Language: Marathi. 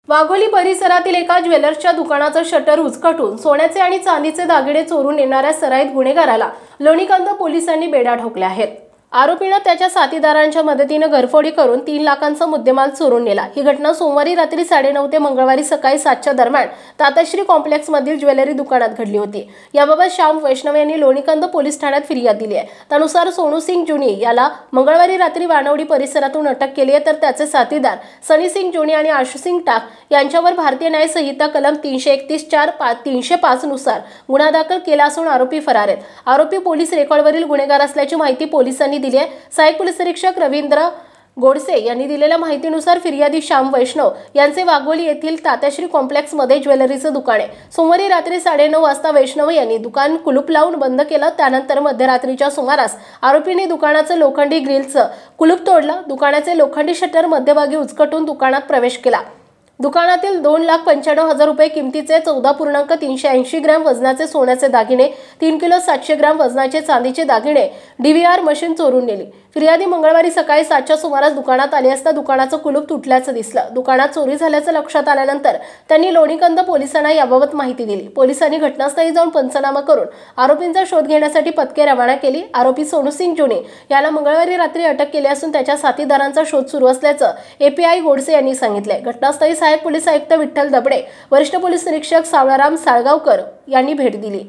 वाघोली परिसरातील एका ज्वेलर्सच्या दुकानाचं शटर उचकटून सोन्याचे आणि चांदीचे दागिने चोरून नेणाऱ्या सराईत गुन्हेगाराला लोणीकांद पोलिसांनी बेड्या ठोकल्या आहेत। आरोपीने त्याच्या साथीदारांच्या मदतीने घरफोडी करून 3 लाखांचा मुद्देमाल चोरून नेला। ही घटना सोमवारी रात्री 9:30 ते मंगळवारी सकाळी 7च्या दरम्यान ताताश्री कॉम्प्लेक्स मधील ज्वेलरी दुकानात घडली होती। याबाबत श्याम वैष्णव यांनी लोणीकांद पोलीस ठाण्यात फिर्याद दिली आहे। त्यानुसार सोनू सिंग जुनी याला मंगळवारी रात्री वानवडी परिसरातून अटक केली आहे, तर त्याचे साथीदार सनी सिंग जुनी आणि आशु सिंग टाक यांच्यावर भारतीय न्याय संहिता कलम 331-4-305 नुसार गुन्हा दाखल केला असून आरोपी फरार आहेत। आरोपी पोलीस रेकॉर्डवरील गुन्हेगार असल्याची माहिती पोलिसांनी दिली आहे। सहाय्यक पोलीस निरीक्षक रवींद्र गोडसे यांनी दिलेल्या माहितीनुसार फिर्यादी श्याम वैष्णव यांचे वाघोली येथील ताताश्री कॉम्प्लेक्स मध्ये ज्वेलरीचं दुकान आहे। सोमवारी रात्री 9:30 वाजता वैष्णव यांनी दुकान कुलूप लावून बंद केलं। त्यानंतर मध्यरात्रीच्या सुमारास आरोपींनी दुकानाचं लोखंडी ग्रिलचं कुलूप तोडलं। दुकानाचे लोखंडी शटर मध्यभागी उचकटून दुकानात प्रवेश केला। दुकानातील 2,95,000 रुपये किमतीचे 14.380 ग्रॅम वजनाचे सोन्याचे दागिने, 3 किलो 700 ग्रॅम वजनाचे चांदीचे दागिने, DVR मशीन चोरून नेली। फिर्यादी मंगळवारी सकाळी 7च्या सुमारास दुकानात आले असता दुकानाचं कुलूप तुटल्याचं दिसलं। दुकानात चोरी झाल्याचं लक्षात आल्यानंतर त्यांनी लोणीकांद पोलिसांना याबाबत माहिती दिली। पोलिसांनी घटनास्थळी जाऊन पंचनामा करून आरोपींचा शोध घेण्यासाठी पथके रवाना केली। आरोपी सोनू सिंग जुनी याला मंगळवारी रात्री अटक केली असून त्याच्या साथीदारांचा शोध सुरू असल्याचं API गोडसे यांनी सांगितले। घटनास्थळी सहाय्यक पोलीस आयुक्त विठ्ठल दबडे, वरिष्ठ पोलीस निरीक्षक सावळाराम साळगावकर यांनी भेट दिली।